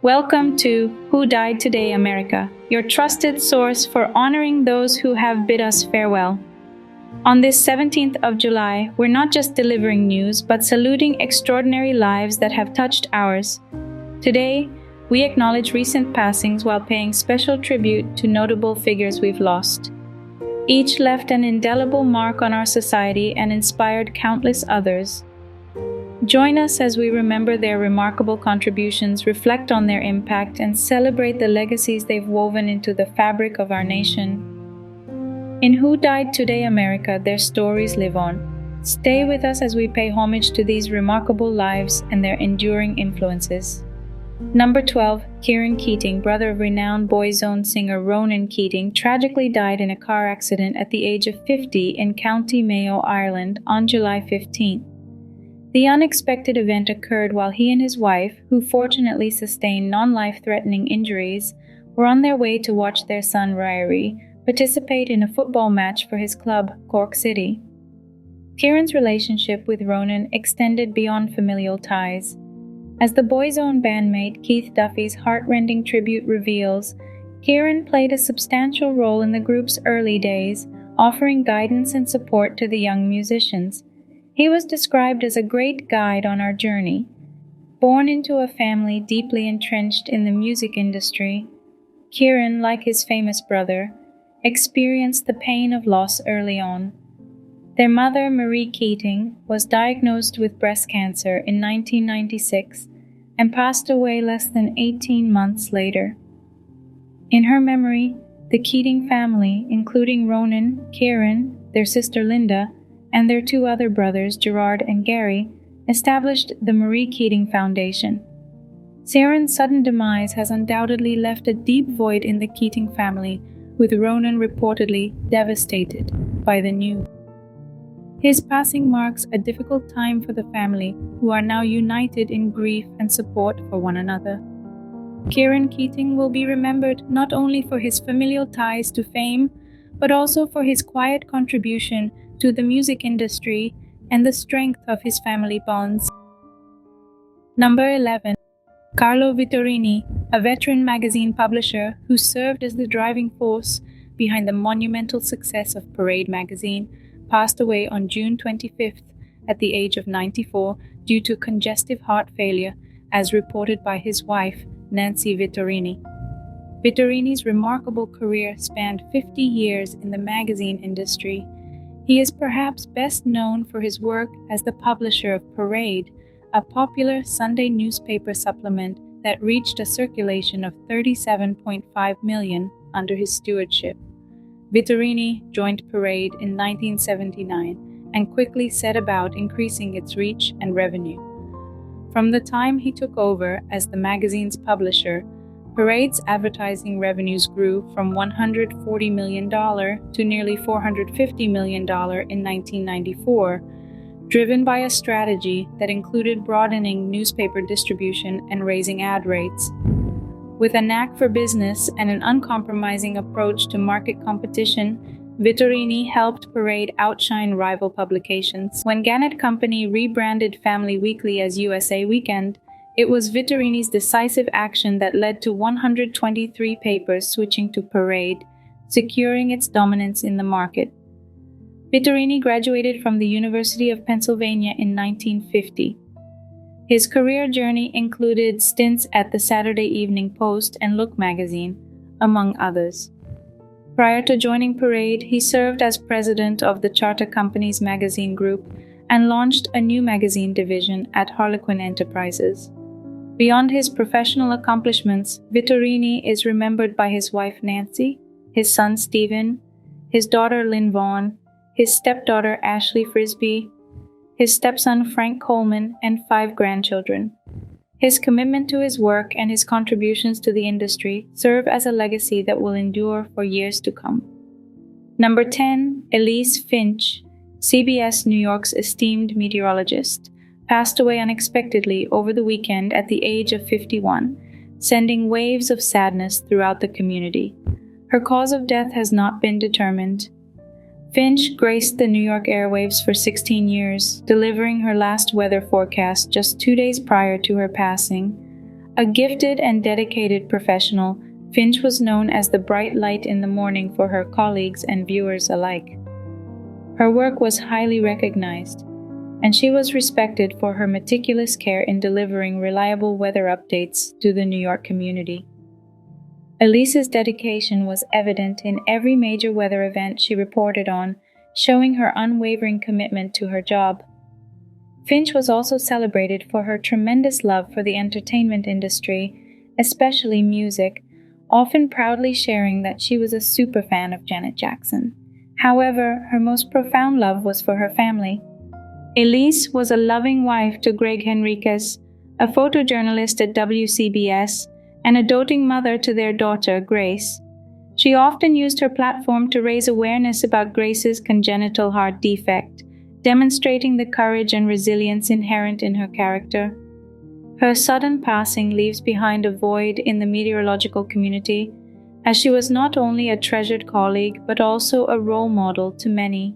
Welcome to Who Died Today America, your trusted source for honoring those who have bid us farewell. On this 17th of July, we're not just delivering news, but saluting extraordinary lives that have touched ours. Today, we acknowledge recent passings while paying special tribute to notable figures we've lost. Each left an indelible mark on our society and inspired countless others. Join us as we remember their remarkable contributions, reflect on their impact, and celebrate the legacies they've woven into the fabric of our nation. In Who Died Today America, their stories live on. Stay with us as we pay homage to these remarkable lives and their enduring influences. Number 12, Kieran Keating, brother of renowned Boyzone singer Ronan Keating, tragically died in a car accident at the age of 50 in County Mayo, Ireland, on July 15th. The unexpected event occurred while he and his wife, who fortunately sustained non-life-threatening injuries, were on their way to watch their son Ryrie participate in a football match for his club, Cork City. Kieran's relationship with Ronan extended beyond familial ties. As the Boyzone bandmate Keith Duffy's heart-rending tribute reveals, Kieran played a substantial role in the group's early days, offering guidance and support to the young musicians. He was described as a great guide on our journey. Born into a family deeply entrenched in the music industry, Kieran, like his famous brother, experienced the pain of loss early on. Their mother, Marie Keating, was diagnosed with breast cancer in 1996 and passed away less than 18 months later. In her memory, the Keating family, including Ronan, Kieran, their sister Linda, and their two other brothers, Gerard and Gary, established the Marie Keating Foundation. Kieran's sudden demise has undoubtedly left a deep void in the Keating family, with Ronan reportedly devastated by the news. His passing marks a difficult time for the family, who are now united in grief and support for one another. Kieran Keating will be remembered not only for his familial ties to fame, but also for his quiet contribution to the music industry and the strength of his family bonds. Number 11. Carlo Vitorini, a veteran magazine publisher who served as the driving force behind the monumental success of Parade magazine, passed away on June 25th at the age of 94 due to congestive heart failure, as reported by his wife, Nancy Vitorini. Vitorini's remarkable career spanned 50 years in the magazine industry. He is perhaps best known for his work as the publisher of Parade, a popular Sunday newspaper supplement that reached a circulation of 37.5 million under his stewardship. Vitorini joined Parade in 1979 and quickly set about increasing its reach and revenue. From the time he took over as the magazine's publisher, Parade's advertising revenues grew from $140 million to nearly $450 million in 1994, driven by a strategy that included broadening newspaper distribution and raising ad rates. With a knack for business and an uncompromising approach to market competition, Vitorini helped Parade outshine rival publications. When Gannett Company rebranded Family Weekly as USA Weekend, it was Vitorini's decisive action that led to 123 papers switching to Parade, securing its dominance in the market. Vitorini graduated from the University of Pennsylvania in 1950. His career journey included stints at the Saturday Evening Post and Look magazine, among others. Prior to joining Parade, he served as president of the Charter Companies magazine group and launched a new magazine division at Harlequin Enterprises. Beyond his professional accomplishments, Vitorini is remembered by his wife Nancy, his son Stephen, his daughter Lynn Vaughn, his stepdaughter Ashley Frisbee, his stepson Frank Coleman, and 5 grandchildren. His commitment to his work and his contributions to the industry serve as a legacy that will endure for years to come. Number 10, Elise Finch, CBS New York's esteemed meteorologist, passed away unexpectedly over the weekend at the age of 51, sending waves of sadness throughout the community. Her cause of death has not been determined. Finch graced the New York airwaves for 16 years, delivering her last weather forecast just 2 days prior to her passing, A gifted and dedicated professional, Finch was known as the bright light in the morning for her colleagues and viewers alike. Her work was highly recognized, and she was respected for her meticulous care in delivering reliable weather updates to the New York community. Elise's dedication was evident in every major weather event she reported on, showing her unwavering commitment to her job. Finch was also celebrated for her tremendous love for the entertainment industry, especially music, often proudly sharing that she was a superfan of Janet Jackson. However, her most profound love was for her family. Elise was a loving wife to Greg Henriquez, a photojournalist at WCBS, and a doting mother to their daughter, Grace. She often used her platform to raise awareness about Grace's congenital heart defect, demonstrating the courage and resilience inherent in her character. Her sudden passing leaves behind a void in the meteorological community, as she was not only a treasured colleague but also a role model to many.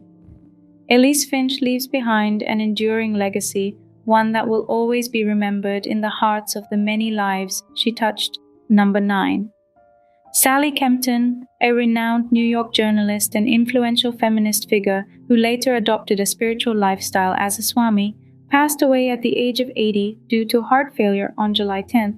Elise Finch leaves behind an enduring legacy, one that will always be remembered in the hearts of the many lives she touched. Number 9. Sally Kempton, a renowned New York journalist and influential feminist figure who later adopted a spiritual lifestyle as a Swami, passed away at the age of 80 due to heart failure on July 10th.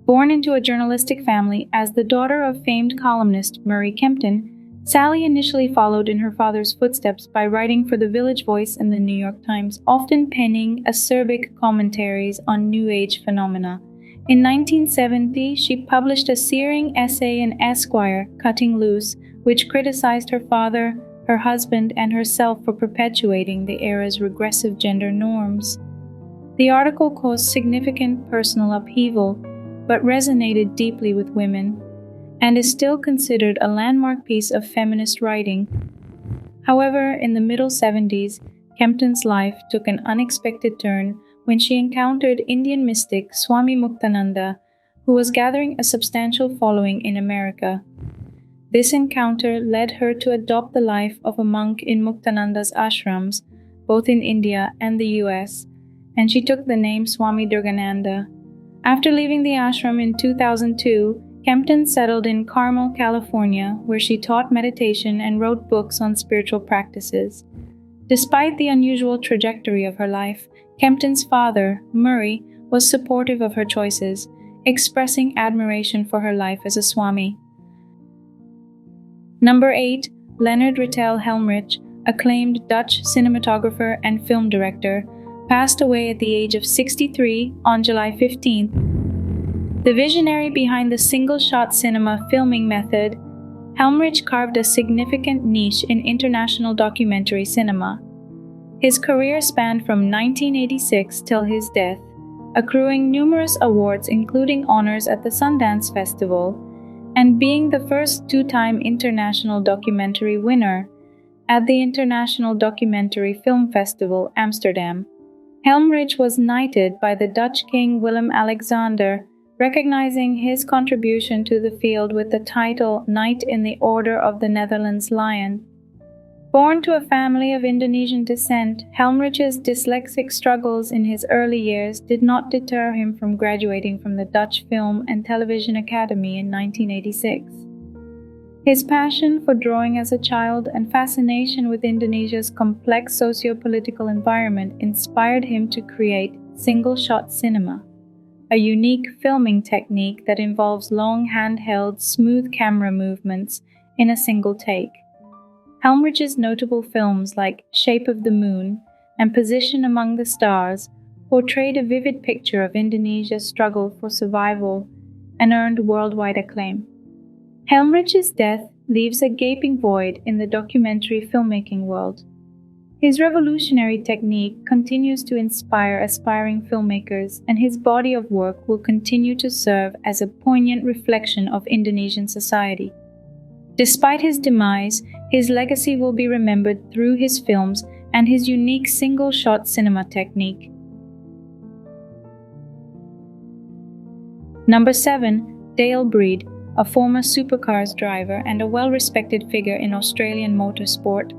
Born into a journalistic family as the daughter of famed columnist Murray Kempton, Sally initially followed in her father's footsteps by writing for the Village Voice and the New York Times, often penning acerbic commentaries on New Age phenomena. In 1970, she published a searing essay in Esquire, Cutting Loose, which criticized her father, her husband, and herself for perpetuating the era's regressive gender norms. The article caused significant personal upheaval, but resonated deeply with women, and is still considered a landmark piece of feminist writing. However, in the middle 70s, Kempton's life took an unexpected turn when she encountered Indian mystic Swami Muktananda, who was gathering a substantial following in America. This encounter led her to adopt the life of a monk in Muktananda's ashrams, both in India and the US, and she took the name Swami Durgananda. After leaving the ashram in 2002, Kempton settled in Carmel, California, where she taught meditation and wrote books on spiritual practices. Despite the unusual trajectory of her life, Kempton's father, Murray, was supportive of her choices, expressing admiration for her life as a Swami. Number 8. Leonard R Helmrich, acclaimed Dutch cinematographer and film director, passed away at the age of 63 on July 15th. The visionary behind the single-shot cinema filming method, Helmrich carved a significant niche in international documentary cinema. His career spanned from 1986 till his death, accruing numerous awards including honors at the Sundance Festival, and being the first two-time international documentary winner at the International Documentary Film Festival, Amsterdam. Helmrich was knighted by the Dutch King Willem-Alexander, recognizing his contribution to the field with the title Knight in the Order of the Netherlands Lion. Born to a family of Indonesian descent, Helmrich's dyslexic struggles in his early years did not deter him from graduating from the Dutch Film and Television Academy in 1986. His passion for drawing as a child and fascination with Indonesia's complex socio-political environment inspired him to create single-shot cinema, a unique filming technique that involves long handheld, smooth camera movements in a single take. Helmrich's notable films like Shape of the Moon and Position Among the Stars portrayed a vivid picture of Indonesia's struggle for survival and earned worldwide acclaim. Helmrich's death leaves a gaping void in the documentary filmmaking world. His revolutionary technique continues to inspire aspiring filmmakers, and his body of work will continue to serve as a poignant reflection of Indonesian society. Despite his demise, his legacy will be remembered through his films and his unique single-shot cinema technique. Number 7. Dale Breed, a former supercars driver and a well-respected figure in Australian motorsport,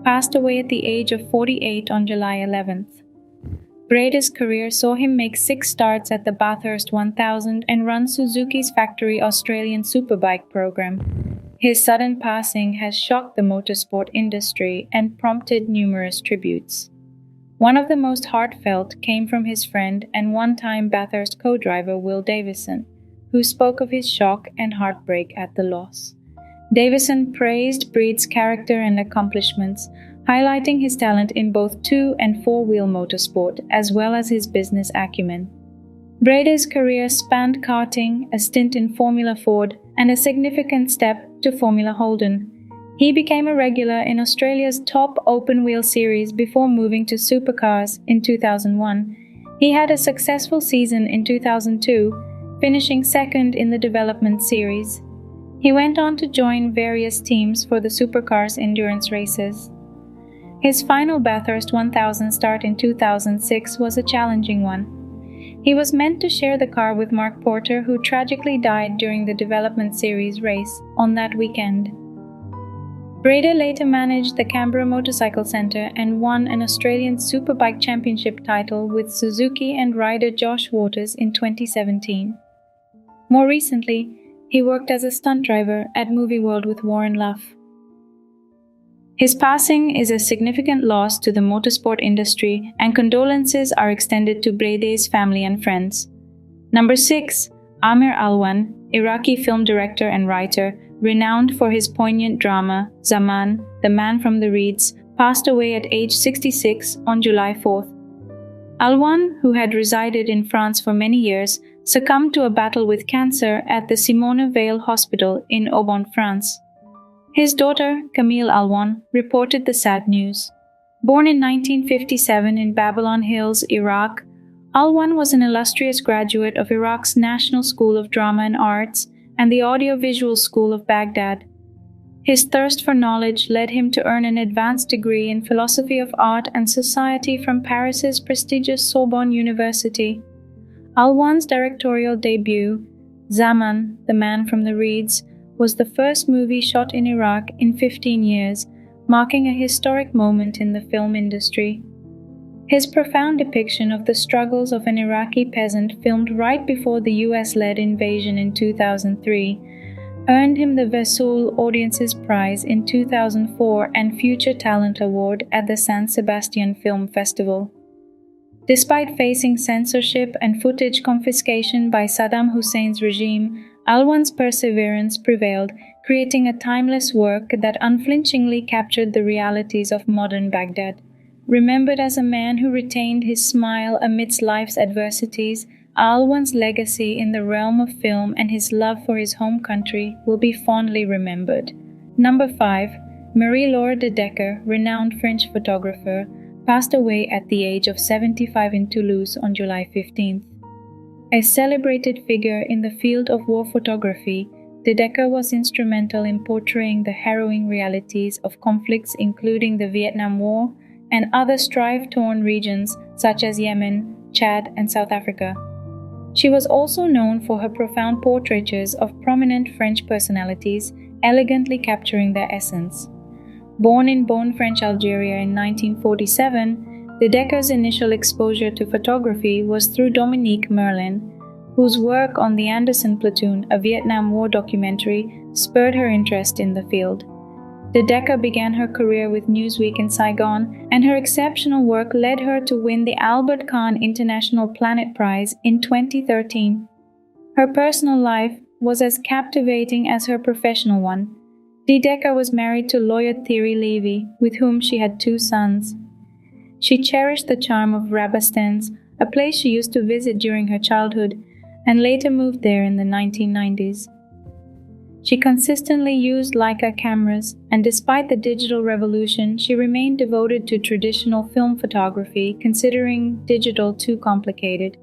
passed away at the age of 48 on July 11th. Bate's career saw him make 6 starts at the Bathurst 1000 and run Suzuki's factory Australian Superbike program. His sudden passing has shocked the motorsport industry and prompted numerous tributes. One of the most heartfelt came from his friend and one-time Bathurst co-driver Will Davison, who spoke of his shock and heartbreak at the loss. Davison praised Bate's character and accomplishments, highlighting his talent in both 2- and 4-wheel motorsport, as well as his business acumen. Bate's career spanned karting, a stint in Formula Ford, and a significant step to Formula Holden. He became a regular in Australia's top open-wheel series before moving to supercars in 2001. He had a successful season in 2002, finishing second in the development series. He went on to join various teams for the supercars endurance races. His final Bathurst 1000 start in 2006 was a challenging one. He was meant to share the car with Mark Porter, who tragically died during the development series race on that weekend. Bate later managed the Canberra Motorcycle Centre and won an Australian Superbike Championship title with Suzuki and rider Josh Waters in 2017. More recently, he worked as a stunt driver at Movie World with Warren Luff. His passing is a significant loss to the motorsport industry, and condolences are extended to Bate's family and friends. Number 6. Aamer Alwan, Iraqi film director and writer, renowned for his poignant drama, Zaman, The Man from the Reeds, passed away at age 66 on July 4th. Alwan, who had resided in France for many years, succumbed to a battle with cancer at the Simone Weil Hospital in Aubonne, France. His daughter, Camille Alwan, reported the sad news. Born in 1957 in Babylon Hills, Iraq, Alwan was an illustrious graduate of Iraq's National School of Drama and Arts and the Audiovisual School of Baghdad. His thirst for knowledge led him to earn an advanced degree in philosophy of art and society from Paris's prestigious Sorbonne University. Alwan's directorial debut, Zaman, The Man from the Reeds, was the first movie shot in Iraq in 15 years, marking a historic moment in the film industry. His profound depiction of the struggles of an Iraqi peasant filmed right before the US-led invasion in 2003 earned him the Vesoul Audiences Prize in 2004 and Future Talent Award at the San Sebastian Film Festival. Despite facing censorship and footage confiscation by Saddam Hussein's regime, Alwan's perseverance prevailed, creating a timeless work that unflinchingly captured the realities of modern Baghdad. Remembered as a man who retained his smile amidst life's adversities, Alwan's legacy in the realm of film and his love for his home country will be fondly remembered. Number 5. Marie-Laure de Decker, renowned French photographer, passed away at the age of 75 in Toulouse on July 15th. A celebrated figure in the field of war photography, de Decker was instrumental in portraying the harrowing realities of conflicts including the Vietnam War and other strife-torn regions such as Yemen, Chad, and South Africa. She was also known for her profound portraitures of prominent French personalities, elegantly capturing their essence. Born in Bonn, French Algeria in 1947, de Decker's initial exposure to photography was through Dominique Merlin, whose work on the Anderson Platoon, a Vietnam War documentary, spurred her interest in the field. De Decker began her career with Newsweek in Saigon, and her exceptional work led her to win the Albert Kahn International Planet Prize in 2013. Her personal life was as captivating as her professional one. De Decker was married to lawyer Thierry Levy, with whom she had 2 sons. She cherished the charm of Rabastens, a place she used to visit during her childhood, and later moved there in the 1990s. She consistently used Leica cameras, and despite the digital revolution, she remained devoted to traditional film photography, considering digital too complicated.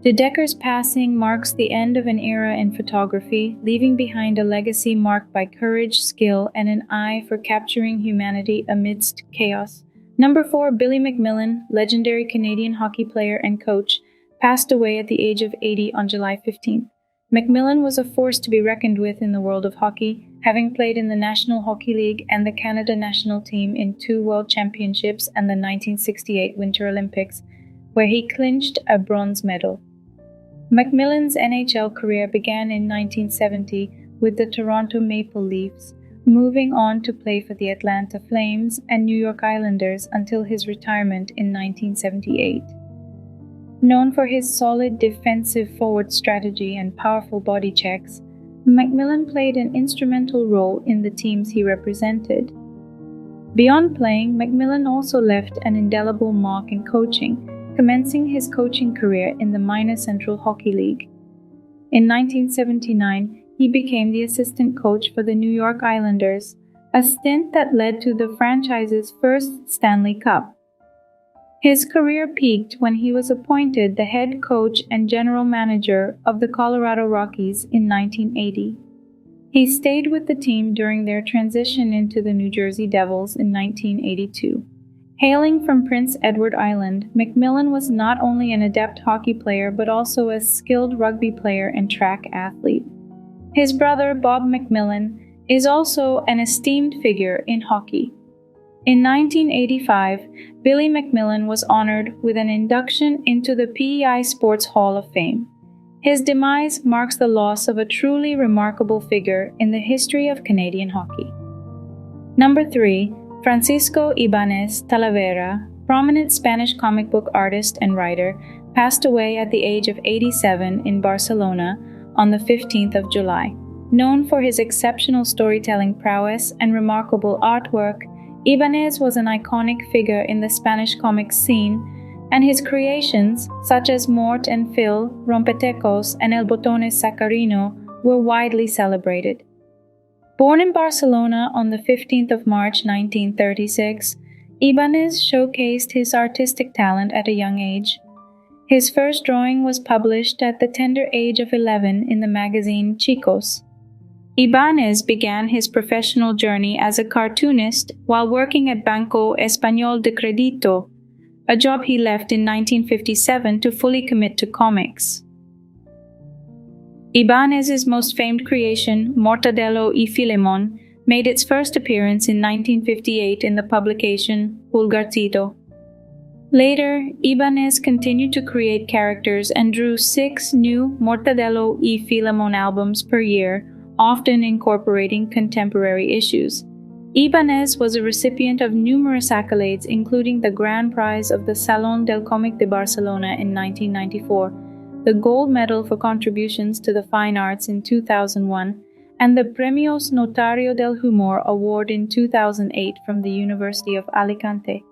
De Decker's passing marks the end of an era in photography, leaving behind a legacy marked by courage, skill, and an eye for capturing humanity amidst chaos. Number 4. Billy McMillan, legendary Canadian hockey player and coach, passed away at the age of 80 on July 15th. McMillan was a force to be reckoned with in the world of hockey, having played in the National Hockey League and the Canada national team in 2 World Championships and the 1968 Winter Olympics. where he clinched a bronze medal. McMillan's NHL career began in 1970 with the Toronto Maple Leafs, moving on to play for the Atlanta Flames and New York Islanders until his retirement in 1978. Known for his solid defensive forward strategy and powerful body checks, McMillan played an instrumental role in the teams he represented. Beyond playing, McMillan also left an indelible mark in coaching, commencing his coaching career in the minor Central Hockey League. In 1979, he became the assistant coach for the New York Islanders, a stint that led to the franchise's first Stanley Cup. His career peaked when he was appointed the head coach and general manager of the Colorado Rockies in 1980. He stayed with the team during their transition into the New Jersey Devils in 1982. Hailing from Prince Edward Island, McMillan was not only an adept hockey player but also a skilled rugby player and track athlete. His brother, Bob McMillan, is also an esteemed figure in hockey. In 1985, Billy McMillan was honored with an induction into the PEI Sports Hall of Fame. His demise marks the loss of a truly remarkable figure in the history of Canadian hockey. Number 3. Francisco Ibanez Talavera, prominent Spanish comic book artist and writer, passed away at the age of 87 in Barcelona on the 15th of July. Known for his exceptional storytelling prowess and remarkable artwork, Ibanez was an iconic figure in the Spanish comics scene, and his creations, such as Mort and Phil, Rompetecos, and El Botones Sacarino, were widely celebrated. Born in Barcelona on the 15th of March 1936, Ibanez showcased his artistic talent at a young age. His first drawing was published at the tender age of 11 in the magazine Chicos. Ibanez began his professional journey as a cartoonist while working at Banco Español de Crédito, a job he left in 1957 to fully commit to comics. Ibanez's most famed creation, Mortadelo y Filemón, made its first appearance in 1958 in the publication Pulgarcito. Later, Ibanez continued to create characters and drew 6 new Mortadelo y Filemón albums per year, often incorporating contemporary issues. Ibanez was a recipient of numerous accolades, including the Grand Prize of the Salón del Cómic de Barcelona in 1994, the Gold Medal for contributions to the fine arts in 2001, and the Premios Notario del Humor Award in 2008 from the University of Alicante.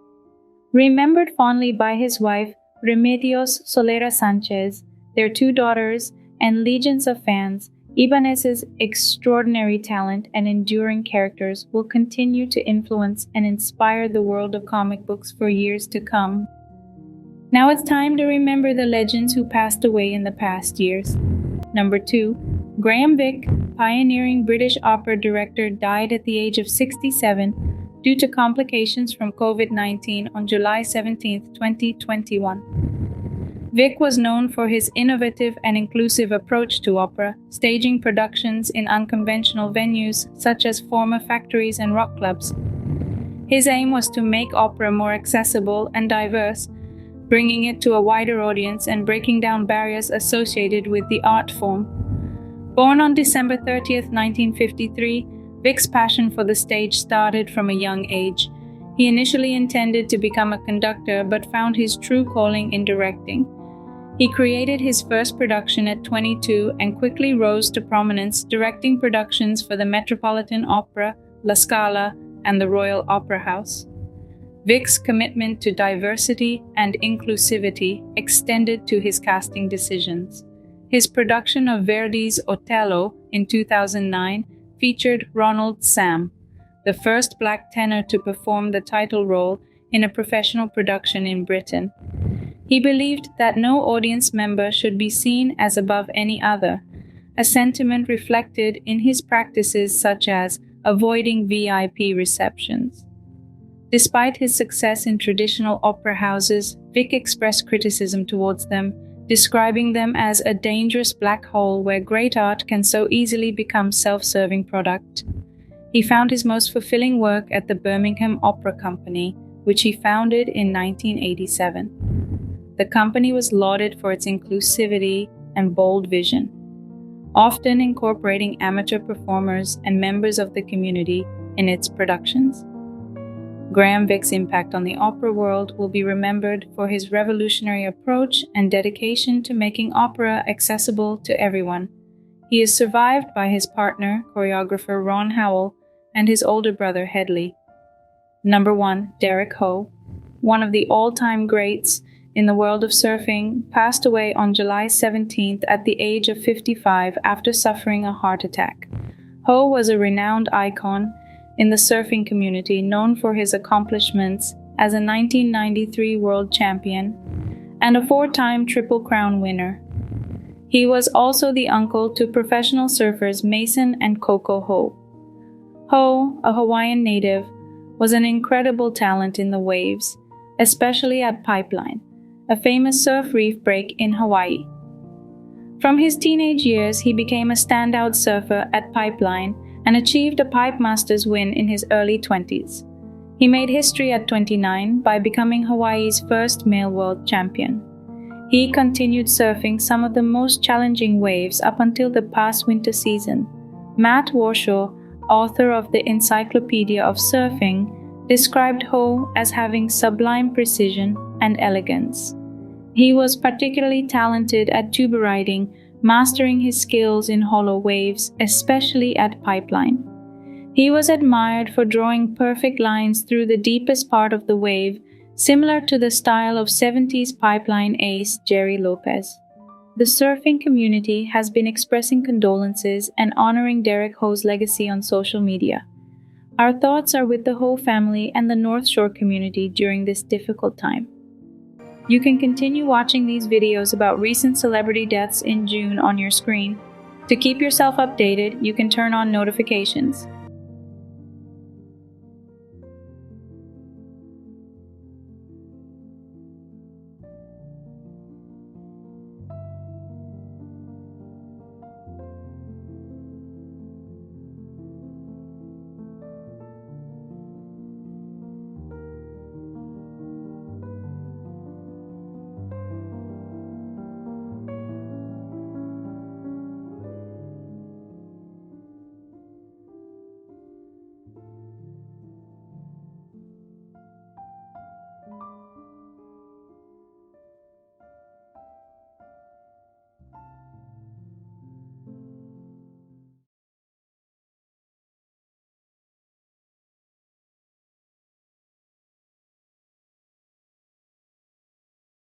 Remembered fondly by his wife, Remedios Solera Sanchez, their 2 daughters, and legions of fans, Ibanez's extraordinary talent and enduring characters will continue to influence and inspire the world of comic books for years to come. Now it's time to remember the legends who passed away in the past years. Number 2. Graham Vick, pioneering British opera director, died at the age of 67 due to complications from COVID-19 on July 17, 2021. Vick was known for his innovative and inclusive approach to opera, staging productions in unconventional venues such as former factories and rock clubs. His aim was to make opera more accessible and diverse, bringing it to a wider audience and breaking down barriers associated with the art form. Born on December 30, 1953, Vick's passion for the stage started from a young age. He initially intended to become a conductor but found his true calling in directing. He created his first production at 22 and quickly rose to prominence, directing productions for the Metropolitan Opera, La Scala, and the Royal Opera House. Vick's commitment to diversity and inclusivity extended to his casting decisions. His production of Verdi's Otello in 2009 featured Ronald Sam, the first black tenor to perform the title role in a professional production in Britain. He believed that no audience member should be seen as above any other, a sentiment reflected in his practices such as avoiding VIP receptions. Despite his success in traditional opera houses, Vick expressed criticism towards them, describing them as a dangerous black hole where great art can so easily become self-serving product. He found his most fulfilling work at the Birmingham Opera Company, which he founded in 1987. the company was lauded for its inclusivity and bold vision, often incorporating amateur performers and members of the community in its productions. Graham Vick's impact on the opera world will be remembered for his revolutionary approach and dedication to making opera accessible to everyone. He is survived by his partner, choreographer Ron Howell, and his older brother Hedley. Number 1, Derek Hough, one of the all-time greats in the world of surfing, passed away on July 17th at the age of 55 after suffering a heart attack. Hough was a renowned icon in the surfing community, known for his accomplishments as a 1993 world champion and a 4-time Triple Crown winner. He was also the uncle to professional surfers Mason and Coco Hough. Hough, a Hawaiian native, was an incredible talent in the waves, especially at Pipeline, a famous surf reef break in Hawaii. From his teenage years, he became a standout surfer at Pipeline and achieved a Pipe Masters win in his early 20s. He made history at 29 by becoming Hawaii's first male world champion. He continued surfing some of the most challenging waves up until the past winter season. Matt Warshaw, author of the Encyclopedia of Surfing, described Hough as having sublime precision and elegance. He was particularly talented at tuba riding, mastering his skills in hollow waves, especially at Pipeline. He was admired for drawing perfect lines through the deepest part of the wave, similar to the style of 70s Pipeline ace Jerry Lopez. The surfing community has been expressing condolences and honoring Derek Hough's legacy on social media. Our thoughts are with the Hough family and the North Shore community during this difficult time. You can continue watching these videos about recent celebrity deaths in June on your screen. To keep yourself updated, you can turn on notifications.